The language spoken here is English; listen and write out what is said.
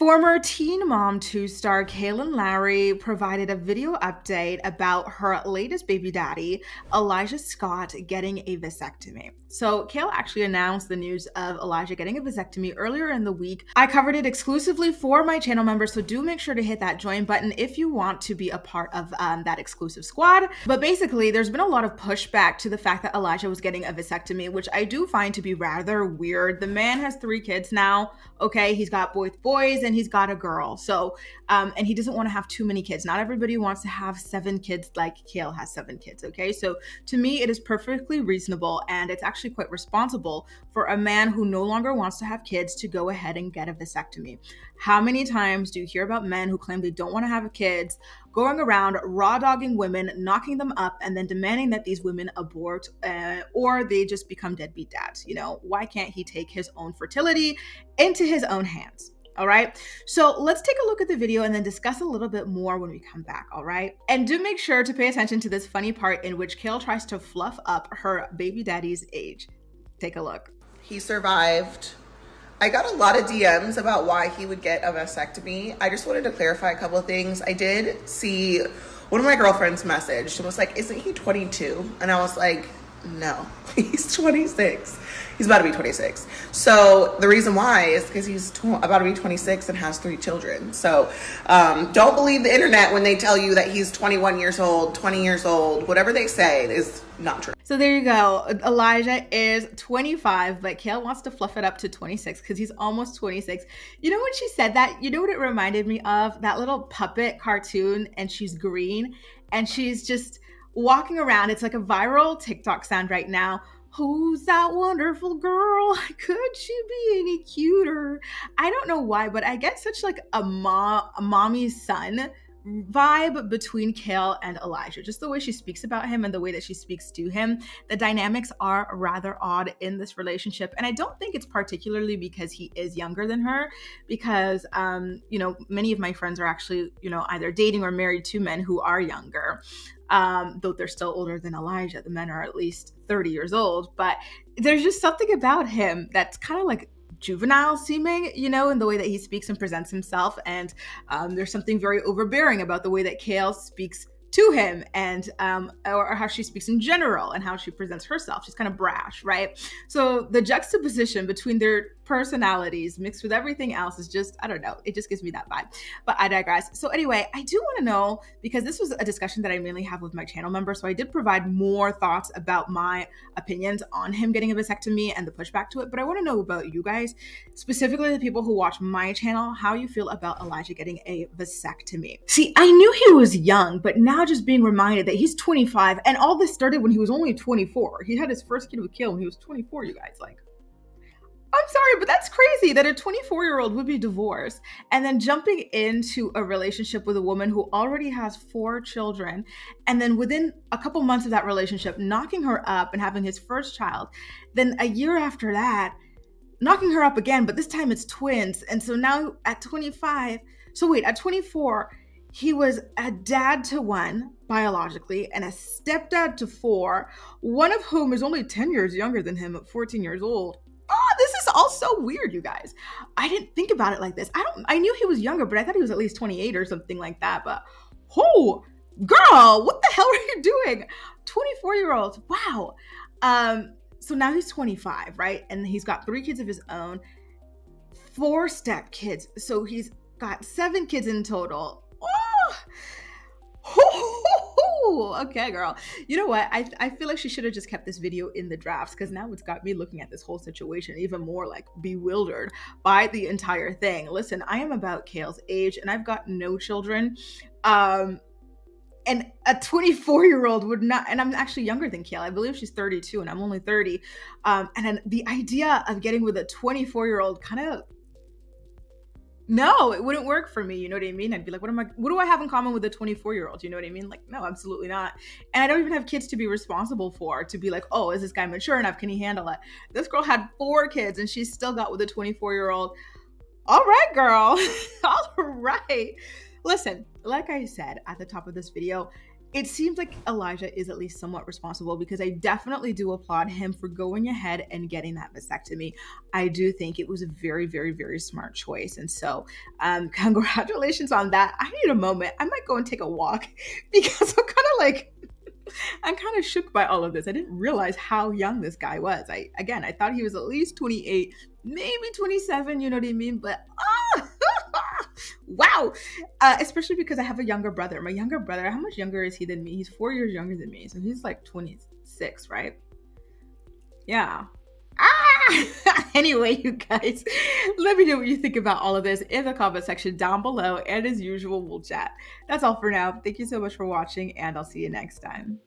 Former Teen Mom 2 star Kailyn Lowry provided a video update about her latest baby daddy, Elijah Scott, getting a vasectomy. So, Kail actually announced the news of Elijah getting a vasectomy earlier in the week. I covered it exclusively for my channel members, so do make sure to hit that join button if you want to be a part of that exclusive squad. But basically, there's been a lot of pushback to the fact that Elijah was getting a vasectomy, which I do find to be rather weird. The man has 3 kids now. Okay, he's got both boys and he's got a girl. So, and he doesn't want to have too many kids. Not everybody wants to have 7 kids like Kail has 7 kids. Okay, so to me, it is perfectly reasonable and it's actually quite responsible for a man who no longer wants to have kids to go ahead and get a vasectomy. How many times do you hear about men who claim they don't want to have kids, going around raw dogging women, knocking them up, and then demanding that these women abort or they just become deadbeat dads? You know, why can't he take his own fertility into his own hands? All right, so let's take a look at the video and then discuss a little bit more when we come back, all right? And do make sure to pay attention to this funny part in which Kail tries to fluff up her baby daddy's age. Take a look. He survived. I got a lot of DMs about why he would get a vasectomy. I just wanted to clarify a couple of things. I did see one of my girlfriends messaged and was like, isn't he 22? And I was like, no, he's 26. He's about to be 26. So the reason why is because he's about to be 26 and has 3 children. So don't believe the internet when they tell you that he's 21 years old, 20 years old. Whatever they say is not true. So there you go. Elijah is 25, but Kail wants to fluff it up to 26 because he's almost 26. You know when she said that, you know what it reminded me of? That little puppet cartoon, and she's green and she's just walking around. It's like a viral TikTok sound right now. Who's that wonderful girl? Could she be any cuter? I don't know why, but I get such like a mommy's son vibe between Kail and Elijah. Just the way she speaks about him and the way that she speaks to him. The dynamics are rather odd in this relationship. And I don't think it's particularly because he is younger than her, because, you know, many of my friends are actually, you know, either dating or married to men who are younger. Though they're still older than Elijah. The men are at least 30 years old, but there's just something about him that's kind of like juvenile seeming, you know, in the way that he speaks and presents himself. And there's something very overbearing about the way that Kail speaks to him, and or how she speaks in general and how she presents herself. She's kind of brash, right? So the juxtaposition between their personalities mixed with everything else is just, I don't know, it just gives me that vibe. But I digress. So anyway, I do want to know, because this was a discussion that I mainly have with my channel members, so I did provide more thoughts about my opinions on him getting a vasectomy and the pushback to it. But I want to know about you guys, specifically the people who watch my channel, how you feel about Elijah getting a vasectomy. See, I knew he was young, but now just being reminded that he's 25, and all this started when he was only 24. He had his first kid with Kail when he was 24, you guys. Like, I'm sorry, but that's crazy that a 24-year-old would be divorced and then jumping into a relationship with a woman who already has 4 children, and then within a couple months of that relationship, knocking her up and having his first child. Then a year after that, knocking her up again, but this time it's twins. And so now at 25, so wait, at 24, he was a dad to 1 biologically and a stepdad to 4, one of whom is only 10 years younger than him at 14 years old. Oh, this is all so weird, you guys. I didn't think about it like this. I knew he was younger, but I thought he was at least 28 or something like that. But, oh, girl, what the hell are you doing? 24-year-olds, wow. So now he's 25, right? And he's got 3 kids of his own, 4 step kids. So he's got 7 kids in total. Oh, okay, girl. You know what? I feel like she should have just kept this video in the drafts, because now it's got me looking at this whole situation even more like bewildered by the entire thing. Listen, I am about Kail's age and I've got no children. And a 24-year-old would not, and I'm actually younger than Kail. I believe she's 32 and I'm only 30. And then the idea of getting with a 24-year-old kind of, no, it wouldn't work for me. You know what I mean? I'd be like, what do I have in common with a 24-year-old? You know what I mean? Like, no, absolutely not. And I don't even have kids to be responsible for, to be like, oh, is this guy mature enough? Can he handle it? This girl had 4 kids and she still got with a 24-year-old. All right, girl. All right. Listen, like I said at the top of this video, it seems like Elijah is at least somewhat responsible, because I definitely do applaud him for going ahead and getting that vasectomy. I do think it was a very, very, very smart choice. And so, congratulations on that. I need a moment. I might go and take a walk because I'm kind of shook by all of this. I didn't realize how young this guy was. I thought he was at least 28, maybe 27, you know what I mean? But wow. Especially because I have a younger brother. My younger brother, how much younger is he than me? He's 4 years younger than me. So he's like 26, right? Yeah. Anyway, you guys, let me know what you think about all of this in the comment section down below. And as usual, we'll chat. That's all for now. Thank you so much for watching, and I'll see you next time.